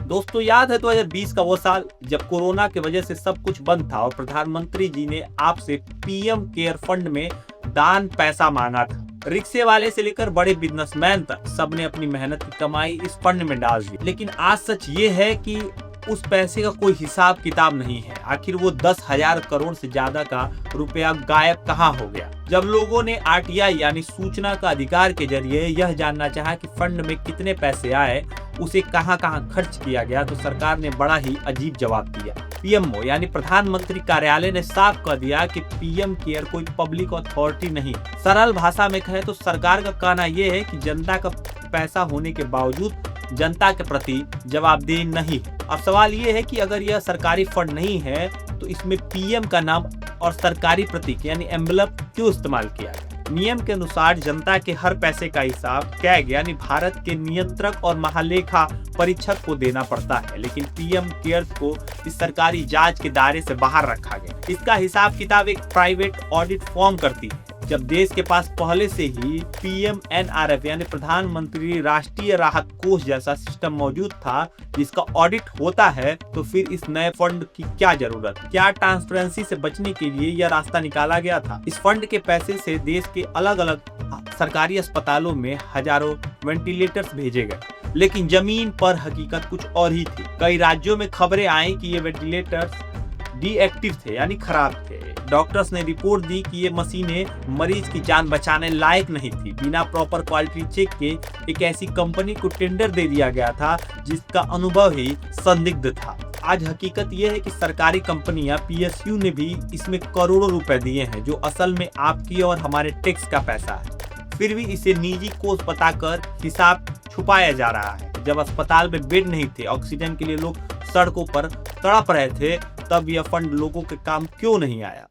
दोस्तों याद है 2020 का वो साल जब कोरोना की वजह से सब कुछ बंद था और प्रधानमंत्री जी ने आपसे पीएम केयर फंड में दान पैसा मांगा था। रिक्शे वाले से लेकर बड़े बिजनेसमैन तक सबने अपनी मेहनत की कमाई इस फंड में डाल दी। लेकिन आज सच ये है कि उस पैसे का कोई हिसाब किताब नहीं है। आखिर वो 10,000 करोड़ से ज्यादा का रुपया गायब कहाँ हो गया। जब लोगों ने आरटीआई यानी सूचना का अधिकार के जरिए यह जानना चाहा कि फंड में कितने पैसे आए, उसे कहां कहां खर्च किया गया, तो सरकार ने बड़ा ही अजीब जवाब दिया। पीएमओ यानी प्रधानमंत्री कार्यालय ने साफ कर दिया कि पीएम केयर कोई पब्लिक अथॉरिटी नहीं। सरल भाषा में कहे तो सरकार का कहना यह है कि जनता का पैसा होने के बावजूद जनता के प्रति जवाबदेह नहीं। अब सवाल ये है कि अगर यह सरकारी फंड नहीं है तो इसमें पीएम का नाम और सरकारी प्रतीक यानी एम्बलम क्यों इस्तेमाल किया गया। नियम के अनुसार जनता के हर पैसे का हिसाब कैग यानी भारत के नियंत्रक और महालेखा परीक्षक को देना पड़ता है, लेकिन पीएम केयर्स को इस सरकारी जांच के दायरे से बाहर रखा गया। इसका हिसाब किताब एक प्राइवेट ऑडिट फॉर्म करती है। जब देश के पास पहले से ही पीएमएनआरएफ यानी प्रधानमंत्री राष्ट्रीय राहत कोष जैसा सिस्टम मौजूद था जिसका ऑडिट होता है, तो फिर इस नए फंड की क्या जरूरत। क्या ट्रांसपेरेंसी से बचने के लिए यह रास्ता निकाला गया था। इस फंड के पैसे से देश के अलग अलग सरकारी अस्पतालों में हजारों वेंटिलेटर्स भेजे गए, लेकिन जमीन पर हकीकत कुछ और ही थी। कई राज्यों में खबरें आई कि ये वेंटिलेटर्स डीएक्टिव थे यानी खराब थे। डॉक्टर्स ने रिपोर्ट दी कि ये मशीनें मरीज की जान बचाने लायक नहीं थी। बिना प्रॉपर क्वालिटी चेक के एक ऐसी कंपनी को टेंडर दे दिया गया था जिसका अनुभव ही संदिग्ध था। आज हकीकत यह है कि सरकारी कंपनियां पीएसयू ने भी इसमें करोड़ों रुपए दिए हैं, जो असल में आपकी और हमारे टैक्स का पैसा है। फिर भी इसे निजी कोष बताकर हिसाब छुपाया जा रहा है। जब अस्पताल में बेड नहीं थे, ऑक्सीजन के लिए लोग सड़कों पर तड़प रहे थे, तब यह फंड लोगों के काम क्यों नहीं आया।